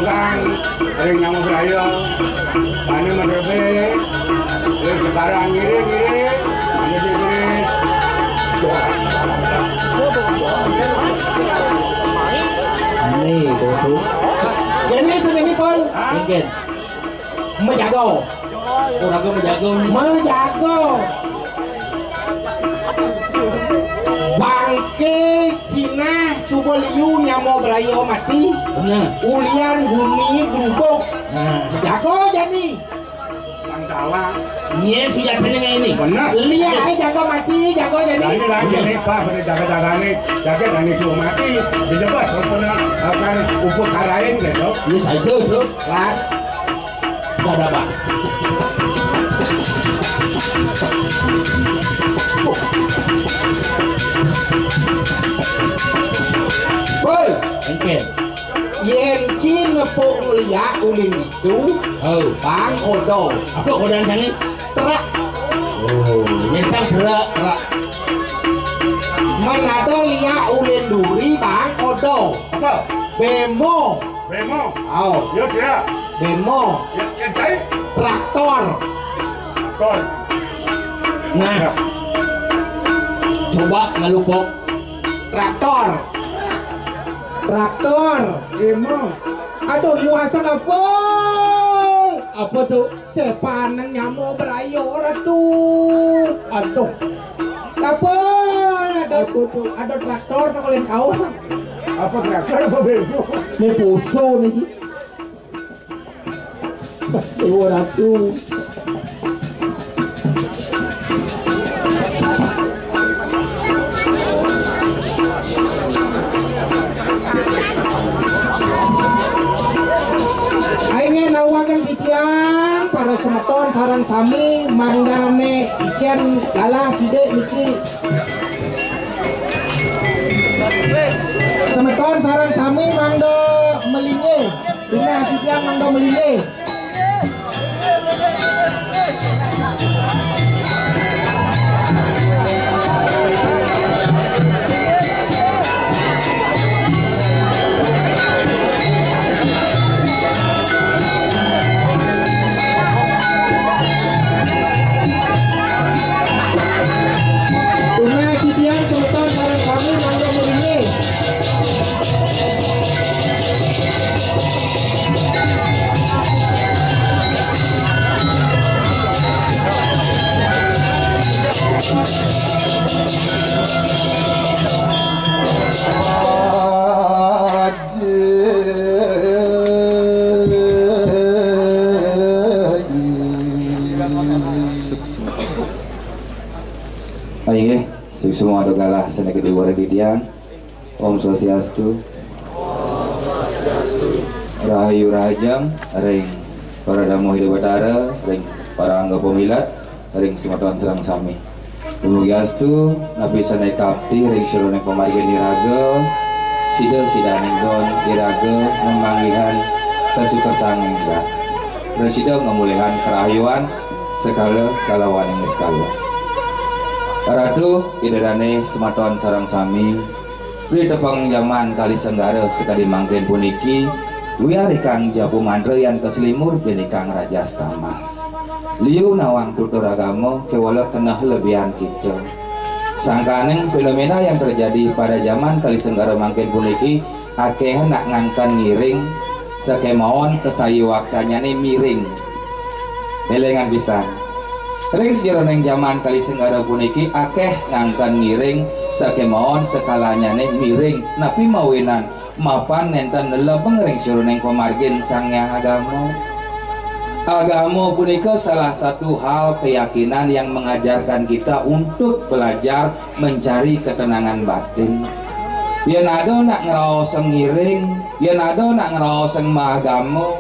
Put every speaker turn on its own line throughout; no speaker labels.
kan sering nyamu beraya mana menurutnya sekarang gini
nih bodoh
Jadi sini pun
mungkin
menjago
orang menjago
bangke sina suboliu nyamo brayo mati
benar
ulian bumi gerubuk menjago jadi
yang tawa
nyen sudah pengen ini
benar
lihat aja jago mati jago jadi
ini lagi nih pak pada jaga-jaga nih jaga dan itu mati dijebat pernah akan upuk karain gitu
ini saja bro
kan
sudah ada pak
boy
mungkin
yen kin nepuk lihat ulin itu
oh
bang odo
apa kodaan sangi
terak
oh nyencang gerak
Manado lihat ulin duri bang odo
apa
bemo
bemo
oh
ya kira
bemo
yang cai
traktor
kon
nah coba ngalupok
traktor
bemo
aduh yuasa apa
apa tuh
sepaneng nyamo berayo tuh
aduh
apa ada traktor tak kalian tahu
apa traktor apa bemo
ini puso nih Ibu ratu
akhirnya nawakan titian para semeton sarang sami mandane ikan galah tidak niki semeton sarang sami mangdo melinge dunia titian mangdo melinge
Ayo, semua ada galah senegede waragitian. Om Swastiastu. Rahayu Rahajang, ring para damu hidup batara, ring para angga pemilat, ring sematuan serang sami. Lugiastu, nabi sanai kapti, ring syuruneng pemargian iraga, sida nenggon iraga, memanggihan kesukertan enggak. Presida ngemulihan kerahayuan, sekala kalawan yang sekala. Ratu idadane sematuan sarang sami di tepang zaman kali senggara sekali mangkin puniki wiari kang jabu mandre yang keselimur bini kang raja stamas liu nawang tutur agama kewala kenah lebihan kita sangkaneng fenomena yang terjadi pada zaman kali senggara mangkin puniki akeh nak ngangkan ngiring sakemawon kesayi waktanya nih miring elengan pisan. Ring sironeng zaman kali senggara puniki akeh ngangkan ngiring sakemawon sekalanya nih miring napi mawinan mapan nenten lelebeng ring sironeng pemargin sangyang agama punika salah satu hal keyakinan yang mengajarkan kita untuk belajar mencari ketenangan batin. Yen ada nak ngeraoseng ngiring, yen ada nak ngeraoseng mahagamo,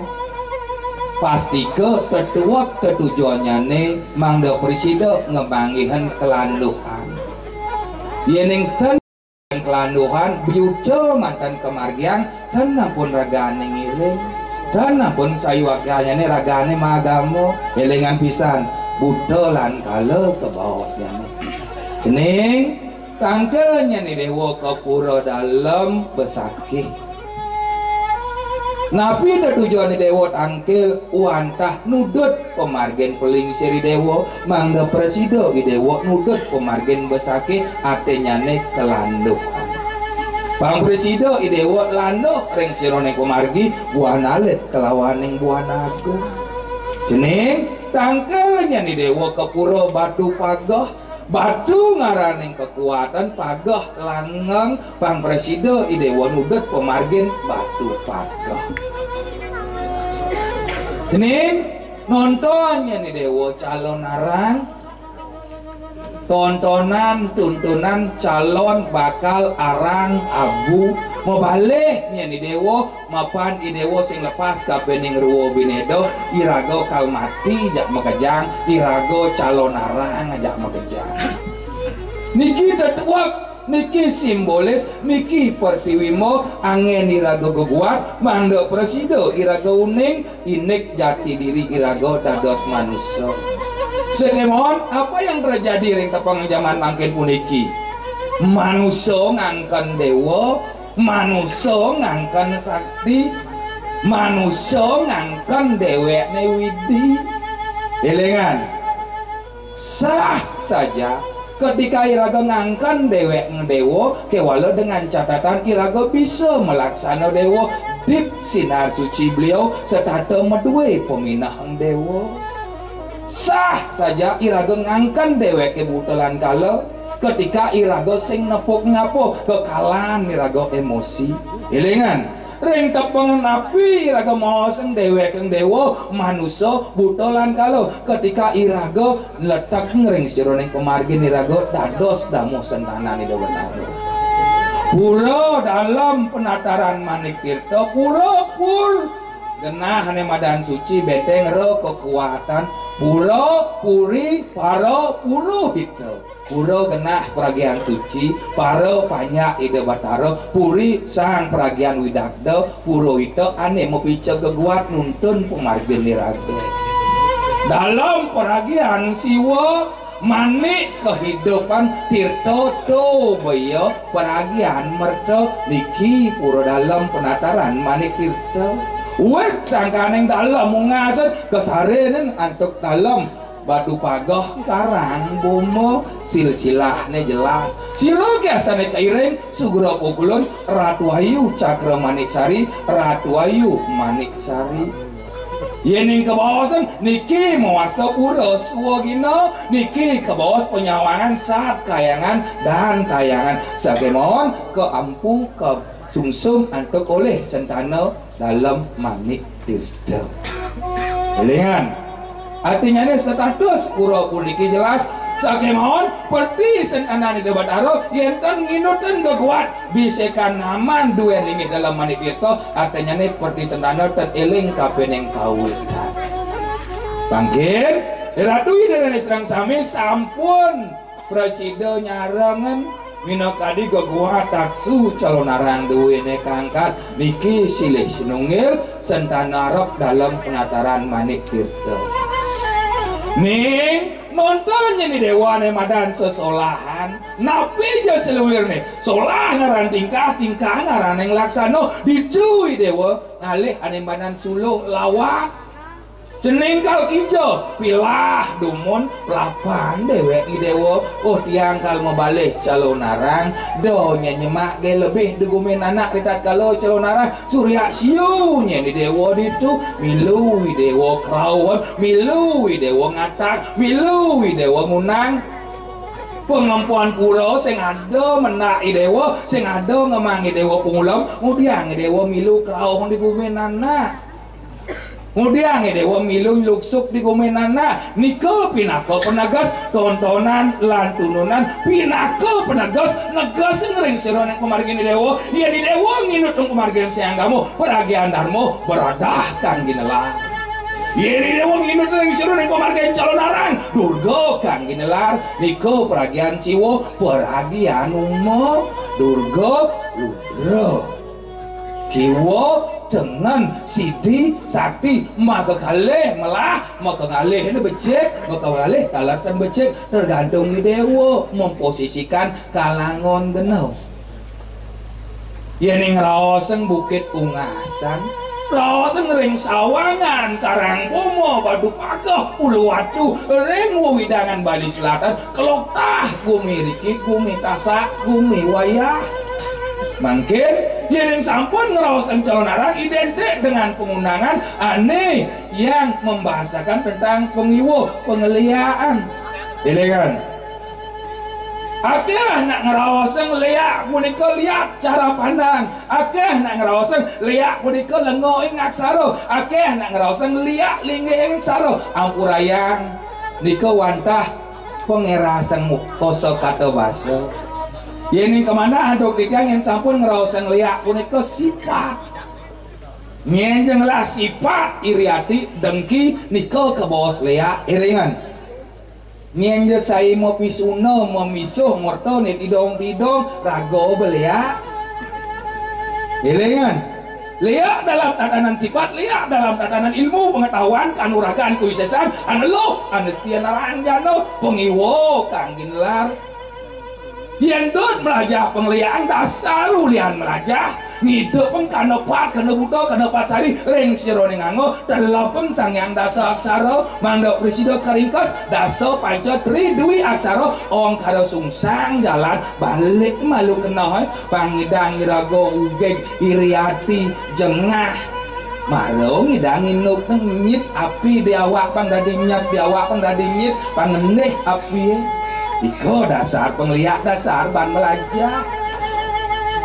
pasti ke tetuak ketujuannya nih mangda presida ngemanggihan kelanduhan yening ten kelanduhan biujo mantan kemargian dan pun ragane ngiling dan pun sayuaknya nih ragane magamo elengan pisan Buddha lan kala ke bawahnya cening tangkelnya nih dewa kapura dalam besakih Napi da tujuan ni dewa angkel uantah nudut pemargen peling seri dewa mangda presido i dewa nudut pemargen besake atenya ne kelanduh. Pang presido i dewa landuh reng sirone pemargi buah nalet kelawaning buah naga. Jening tangkelnya ni dewa ke pura batu pagah. Batu ngaraning kekuatan pagah langeng pang presido i dewa nudut pemargen batu pagah. Jening nontonnya nih dewa calon arang tontonan tuntunan calon bakal arang abu mau baliknya nih dewa mapan i dewa sing lepas kapening ruwo binedo irago kal mati jak makejang irago calon arang ajak makejang niki tetuak niki simbolis niki pertiwimo angen irago geguat mando presido irago uning inik jati diri irago dados manusia. Sekemon apa yang terjadi ring tepang zaman mangkin puniki manusia ngangkan dewa manusia ngangkan sakti manusia ngangkan dewek widi elengan sah saja ketika iraga ngangkan dewek ngedewo kewalo dengan catatan iraga bisa melaksana dewo dip sinar suci beliau serta medue peminah dewo sah saja iraga ngangkan dewek kebutulan kala ketika iraga sing nepuk ngapo kekalan iraga emosi elengan ring tepeng napi iraga mau sing dewek keng dewa manusia butolan kalau ketika iraga letak ngering sejeroning pemargin iraga dados damu sentana ni dewa taruh pura dalam penataran manik tirta pura pur genah ne madan suci beteng ro kekuatan pura puri para puluh itu pura genah peragian suci para banyak ide batara puri sang peragian widakda pura itu ane mepica keguat nuntun pemargin niraga dalam peragian siwa manik kehidupan tirto to bayo peragian merto niki pura dalam penataran manik tirto wek sangkaneng dalam mengasan kesarenan antuk dalam batu pagah karang bomo silsilahnya jelas siro kiasane cairing sugro pukulun Ratu Ayu Cakra Maniksari Ratu Ayu Maniksari yening kebawasan niki mewasta uros wogino niki kebawas penyawangan saat kayangan dan kayangan sagemon keampu ke sungsung antuk oleh sentana dalam manik tirta lihat artinya ini status pura puniki jelas sakemon perti sentana di debat aro yang kan nginutan keguat bisekan naman dua limit dalam manik tirta artinya ini perti sentana teteling kapeneng kawitan bangkit seratui dari serang sami sampun presiden nyarangan minakadi gagua taksu calon arang duwene kangkat niki silih sinungil sentana rok dalam penataran manik tirta ning nontonnya nih dewane madan sesolahan napi aja seluwir nih solah ngaran tingkah ngaran yang laksano dicuy dewa ngalih ane badan suluh lawak jenengkal kijo pilah dumun lapan dewek i dewa oh tiang kal mebalih calon arang donya nyemak ge lebih dugumen anak ritat kalau calon arang surya siunya di dewa ditu milui dewa krawon milui dewa ngatak milui dewa munang pengempuan pura sing ada menak i dewa sing ada ngemang i dewa pengulam kemudian i dewa milu krawon digumen anak kemudian dewa milu luksuk di gomenana niko pinako penagas tontonan lantununan pinako penagas negas ngering seron yang kemarin dewa ya di dewa nginut yang kemarin siang kamu peragian darmo beradahkan ginelar ya di dewa nginut yang seron yang kemarin calon arang durga kan ginelar niko peragian siwo peragian umo durga ludra kiwo dengan sidi sakti maka kalih melah maka kalih ini becek maka kalih talatan becek tergantung di dewa memposisikan kalangon genau yening raoseng bukit ungasan
Raoseng ring sawangan Karang Pomo Badu Pagah Uluwatu ring widangan Bali Selatan kelok tah gumi rikit gumi tasak gumi wayah mungkin yang sampun ngerawasan calon arang identik dengan pengundangan aneh yang membahasakan tentang pengiwo pengeliaan ini kan akeh nak ngerawasan liak punika lihat cara pandang akeh nak ngerawasan liak punika lengoing aksara akeh nak ngerawasan liak lingging aksara ampurayang nika wantah pengerasan koso kata basa ini kemana aduk dikang yang sampun ngerawasan liak punika sifat nyenjeng lah sifat iriati dengki nika ke bawah liak iringan nyenje saya mau pisuno mau misuh morto nih tidong rago belia ilingan liak dalam tatanan sifat liak dalam tatanan ilmu pengetahuan kanuragan kuisesan anelo anestia naranjano pengiwo kangginlar yang dot melajah pengliaan dasar ulian melajah ngiduk peng kanopat kanebuto kanopat sari ring sironing anggo telopeng sangyang dasa aksara mandok presido karingkos daso panco tri dwi aksara ong kado sungsang jalan balik malu kenoy pangidang irago ugeg iriati jengah marung ngidangin nuk nyit api di awak pang dadi nyat di awak pang dadi nyit pangeneh api iko dasar pengliak dasar ban melajah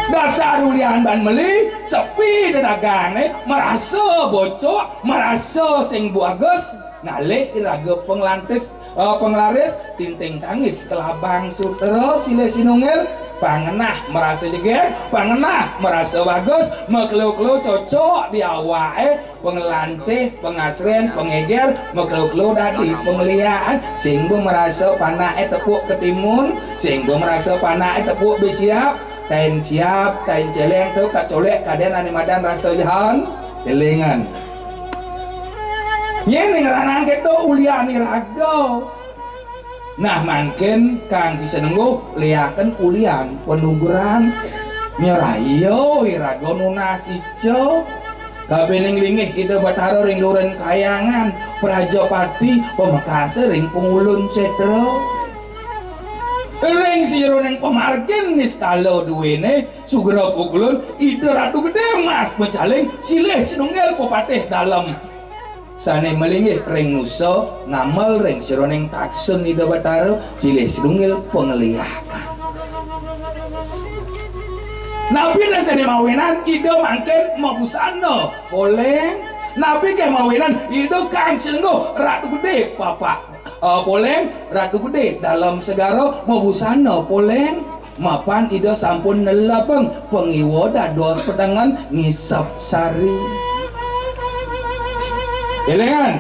dasar ulian ban meli sepi dagang merasa bocok merasa sing buagus ngalih iraga penglantis penglaris tinting tangis kelabang sutera sile sinungil pangenah merasa jeger pangenah merasa bagus mekelu-kelu cocok di awake pengelantih pengasren pengeger mekelu-kelu dadi pemeliaan sehingga merasa panake tepuk ketimun sehingga merasa panake tepuk bisiap tain siap tain celeng tuh kacolek kaden animadan rasa jahan kelingan yen ngeranang kedo uliani raga. Nah makin kang disenenggo liakan ulian penuguran nyerayo irago nunasico kabening lingih ide bataro ring luren kayangan prajapati pemekase ring pengulun setro ring sironeng pemargin nis kalau duwene sugera pukulun ide ratu gede mas becaling silih sinunggal pepatih dalam sane melingih ring nusa ngamal ring sironeng taksun ida bataro silih sinunggal pengeliakan nabi nasane mawinan ida mangken mabusana poleng nabi ke mawinan ida kang sinenggo ratu gede papa poleng ratu gede dalam segara mabusana poleng mapan ida sampun nelapeng pengiwo dados pedangan ngisap sari elengan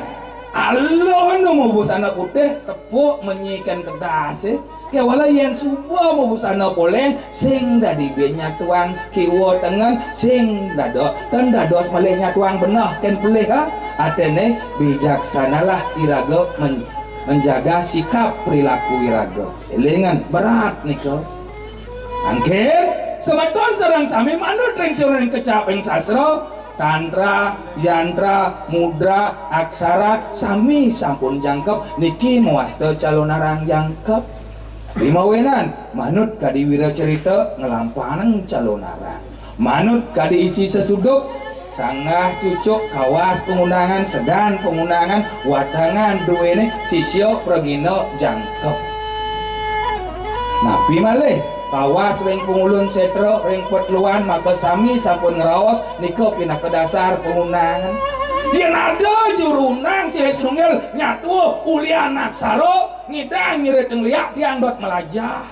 Allah nu mabusana putih tepuk menyikan kedas ya wala yang subuh mabusana poleng sing dadi benya tuang kiwo tengen sing dado dan dados malihnya tuang benah ken pelih ha atene bijaksanalah iraga menjaga sikap perilaku iraga elengan berat niko angker semeton sareng sami manut ring sureng kecapeng sastra tantra, yantra, mudra, aksara sami sampun jangkep niki mewasta calon arang jangkep limawenan manut kadi wira cerita ngelampanan calon arang manut kadi isi sesuduk sanggah cucuk kawas pengundangan sedan pengundangan wadangan duwene sisyo pragino jangkep napi malih kawas ring pengulun setro ring petluan maka sami sampun ngeraos nika pindah ke dasar pengundangan yen ada jurunang si sinungil nyatu ulian aksara ngidang nyirit liak tiang dot melajah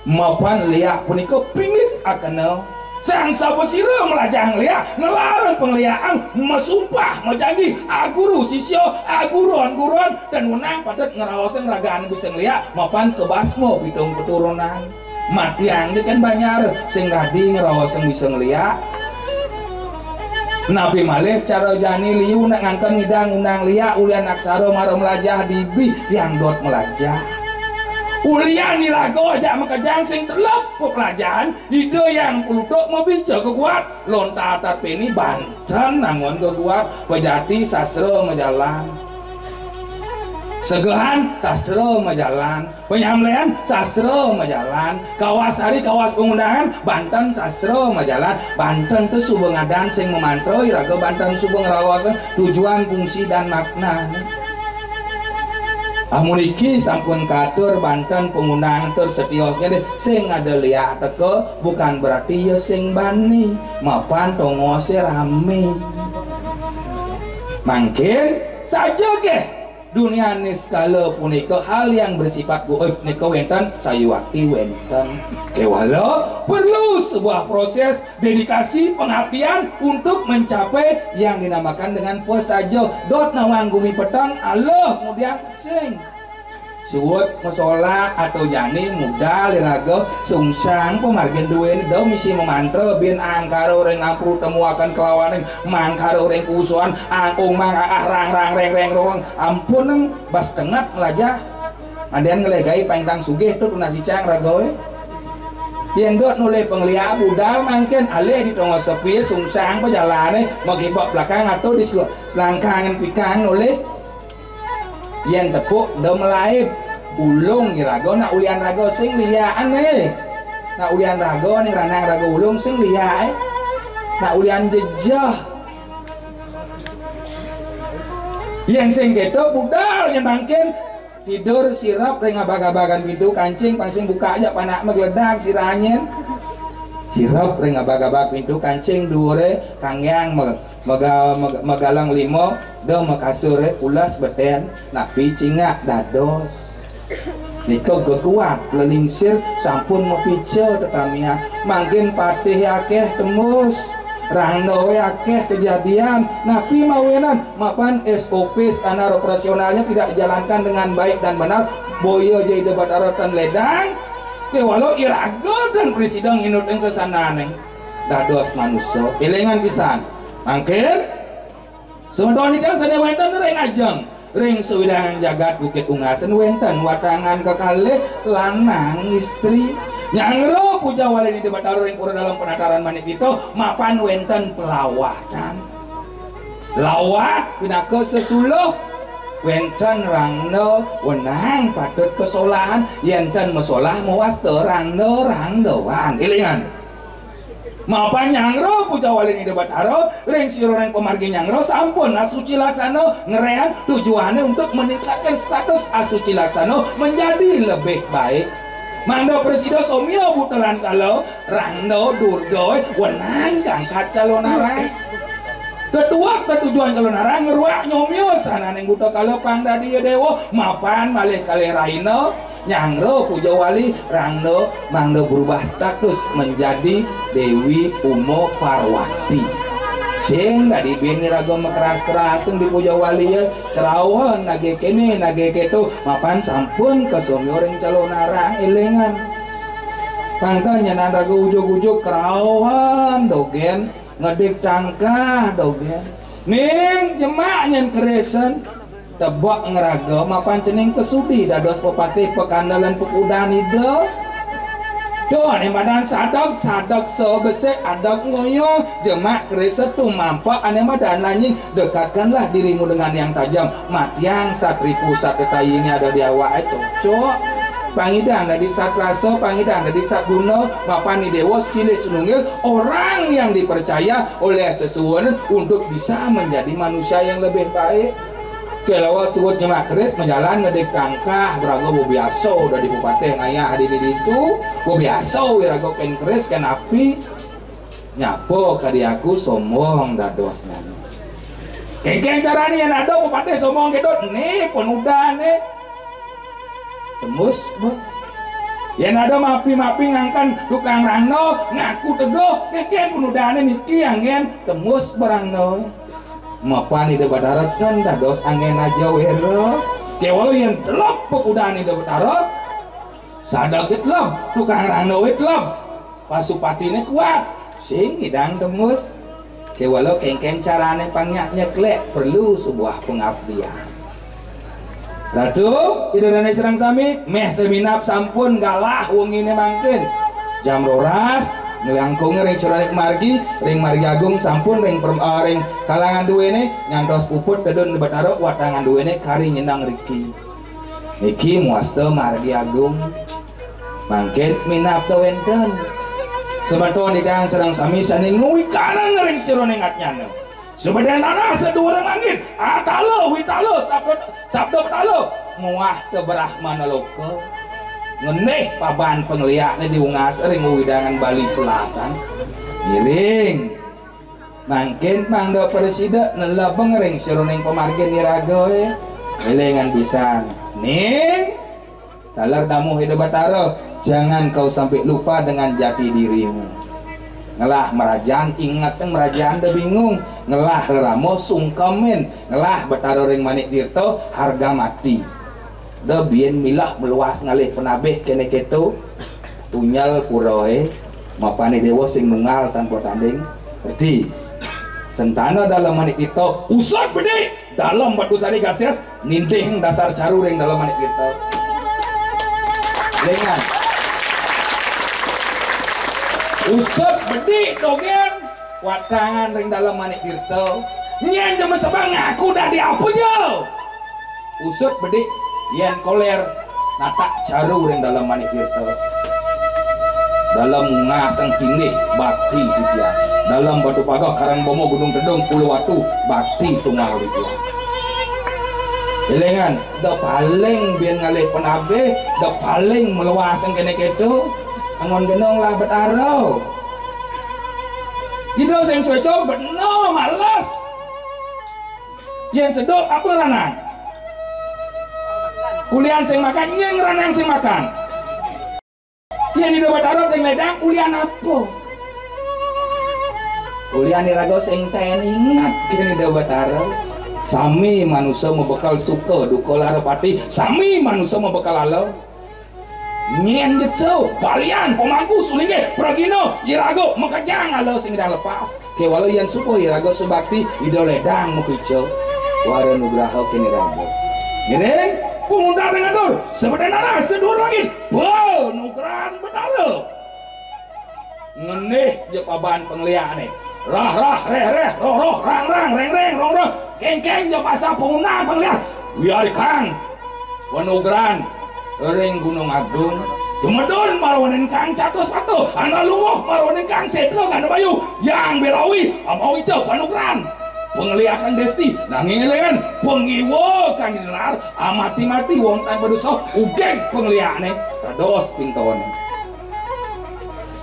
mapan liak punika pingit akana sang sapa sira melajah liak ngelarang pengliaan mesumpah mejanji aguru sisyo aguron-guron dan unang padet ngerawasan ragaan bisa ngeliak mapan kebasmo pitung keturunan mati angge kan banyak sing tadi ngerawasan bisa ngeliak nabi malih cara jani liu nak ngangken ngidang undang liak ulian aksara maro melajah dibi yang dot melajah ulian nirago aja makajang sing telep pelajaran ide yang peluduk mobil kekuat lontar ini Banten nangon kekuat Pejati sastra majalan Segehan sastra majalan Penyamlean sastra majalan Kawasari kawas pengundangan Banten sastra majalan Banten itu subengadan sing memantau irago Banten subeng rawasan tujuan fungsi dan makna Amuniki sampun katur Banten pengundang tersetiosnya deh sing ada liat teke bukan berarti ya sing bani mapan tongose rame mungkin saja ke dunia ini skala punika hal yang bersifat goib nika wenten sayuwati wenten kewala perlu sebuah proses dedikasi pengabdian untuk mencapai yang dinamakan dengan pesajo dot nawanggumi petang Allah kemudian sing suwut musola atau jani muda liraga sungsang pemargin duwe do misi memantra bin angkaro reng ampru temuakan kelawaning mangkaro reng kusuan angkung mang rang reng rong ampun neng bas tengat ngelaja mandian ngelegai pangdang sugih tuh nasi cang ragawe yang dot nulai penglia budal mangken alih di tonggo sepi sungsang pejalane magibok belakang atau di selangkangan pikang nulai yang tepuk do melaif ulung irago nak ulian rago sing liaan nak ulian rago nih ranang rago ulung sing liaan nak ulian jejah yang sing keto budal yang bangkin tidur sirap ring abag-abagan pintu kancing pangsing buka aja panak megledak siranyen sirap ring abag-abag pintu kancing dure kangyang magalang limo do makasure ulas beten napi cingak dados niko kekuat lelingsir sampun mepice tetamia mangkin patih akeh tembus rangno akeh kejadian napi mawenan mapan SOP standar operasionalnya tidak dijalankan dengan baik dan benar boyo jadi debat arotan ledang ke walau irago dan presiden inut yang sesanane dados manusia elengan pisan mangkin semua ini kan sana wenten ring ajeng ring sewidang jagat bukit ungasan wenten watangan kekalih lanang istri nyangro puja wali di debat ring pura dalam penataran manik itu mapan wenten pelawatan lawat pinake sesuluh wenten rangno wenang patut kesolahan yenten mesolah mawas terangno rangdoan ilingan mapan nyangro puja wali ini debat haro ring siro ring pemargi nyangro sampun asuci laksano ngerean tujuannya untuk meningkatkan status asuci laksano menjadi lebih baik mando presiden somio butelan kalau rangdo durgoy wenang kangkat calon arang kedua ketujuan calon arang ngeruak nyomio sana neng buta kalau pangda dia dewo mapan malih kali raino nyangro puja wali rangdo mangdo berubah status menjadi Dewi Umo Parwati sing dari bini rago keras-kerasan di puja wali ya kerauhan nage kene nage keto mapan sampun kesomi orang calon arang elengan tangkanya narago ujuk-ujuk kerauhan dogen ngedik tangkah dogen ning jemak nyen keresen tebak ngeraga mapan cening kesudi dados pepatih pekandalan pekudani do ane badan sadok so besek adak ngoyo jemak keresa tu mampak ane badan nanying dekatkanlah dirimu dengan yang tajam matiang satripu satetai ini ada di awak itu cok pangidang dari satraso pangidang dari satguno mapan ni dewa cilik sunungil orang yang dipercaya oleh sesuatu untuk bisa menjadi manusia yang lebih baik kalau sebut nyemak keris menjalan ngedek tangkah berago bu biasa udah di bupati ngayah di itu bu biasa wirago ken keris ken api nyapo kadiaku sombong dados nana kengkeng caranya yang ada bupati sombong gedot nih penudah nih tembus bu yang ada mapi-mapi ngangkan tukang rangno ngaku teguh kengkeng penudahnya niki angin tembus berangno mapan di debat darat kan dados angin aja wero kewalau yang telap pekudan di debat darat sadar getlap tukang rangno wetlap pasupati ini kuat sing hidang tembus kewalau kengkeng carane pangnya nyeklek perlu sebuah pengabdian Ratu idana serang sami meh teu minap sampun galah wengine mangkeun jam 12 ngelangkung ring Suronek margi ring margi agung sampun ring ring kalangan duwene nyantos puput kedun di Batara watangan duwene kari nyenang Riki niki muaste margi agung mangkin minap teu wenten sebantuan didang serang sami sani nguwi kana ring Suronek ngatnyana sebenarnya sedua langit atalo witalo sabdo betalo muah teu berahmana loko ngeneh paban pengliaknya diungas ring widangan Bali Selatan giring mangkin mangdo presida nelabeng ring Suroning pemargin niragoe elengan pisan ning talar damu hidup Batara jangan kau sampai lupa dengan jati dirimu ngelah merajaan ingat yang merajaan teu bingung ngelah ramo sungkemin ngelah Batara ring Manik Tirto harga mati da bien milah meluas ngalih penabeh kene ketu tunyal kuroe mapane dewa sing nunggal tanpa tanding ngerti sentana dalam Manik Tirto usap bede dalam batu sari gases nindih dasar caru ring dalam Manik Tirto lengan usap bede dogen watangan ring dalam Manik Tirto nyen jema sebang aku dah diapu jauh usap bede yen koler natak caru ring dalam Manik Tirto dalam ngasang tindih bakti titian dalam batu pagah karang bomo gunung tedung pulau watu bakti tunggal titian elengan da paling biar ngalih penabe da paling meluasang kene ketu angon genong lah Batara hidup sing suweco beno malas yen sedok apa ranang kulian sing makan yang ranang sing makan yang di Batara sing ledang kulian apa kulian nirago sing ten ingat kini di Batara sami manusia membekal suka duka larapati sami manusia membekal alo nyen gitu balian pemangku sulinge pragino irago mekejang alo sing dah lepas kewala yang supo irago subakti ido ledang mukico wara nugraha kini rago gini pengundang dengan tur sebenarnya sedur langit bau nukeran Batara ngenih je paban pengliak nih rah reh roh rang reng roh keng je pasal pengundang pengliak biar kang wanugran ring Gunung Agung Jumedon marwanin kang catus patu anda lungoh marwanin kang setlo anda bayu yang berawi apa ijo panugran pengliakan desti nanging elengan pengiwo kang dinar amati-mati wong tan berdosa ugeng pengliakane kados pintone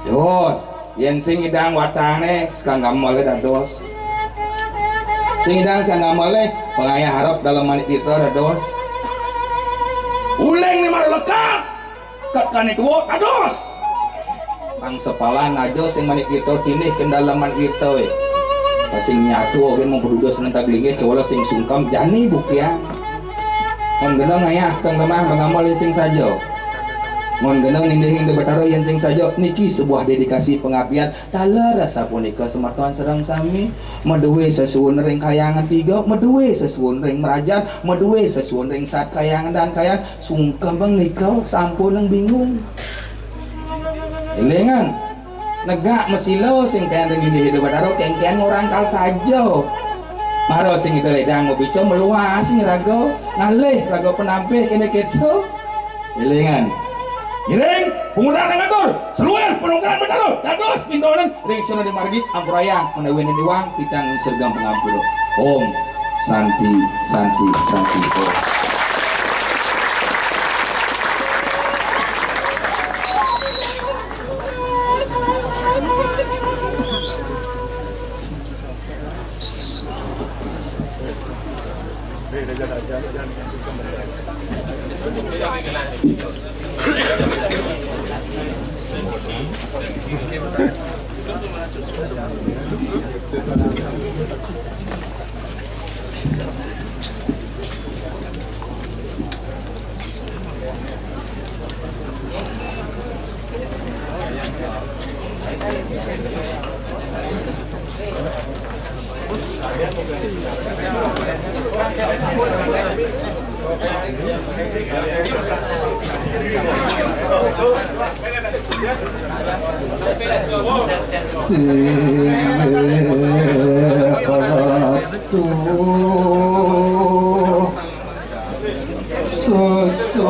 dos yen sing idang watane sekang gamole dados sing idang sekang gamole pengaya harap dalam Manik Tirto dados uleng ni mar lekat kat kane tuwa dados pang sepalan aja sing Manik Tirto tinih ke dalam Manik Tirto we sing nyatu oke mau berdudos nang taglingih kewala sing sungkam jani buktian mon genong ayah teng lemah mengamal sing saja mon genong nindih ing Batara yen sing saja niki sebuah dedikasi pengabdian tala rasa punika sematuan serang sami meduwe sesuwun ring kayangan tiga meduwe sesuwun ring merajan meduwe sesuwun ring sat kayangan dan kayang sungkem bang nikau sampun nang bingung elengan negak mesilo sing kayan ring di hidup Batara kengkean orang kal saja maro sing itu ledang ngobico meluas sing rago ngalih rago penampih kene keto elengan giring pengundang dengan tur seluar penunggalan Batara dados pintonan ring Suroning margi ampurayang menawi diwang pitang sergam pengampura om santi om
Susu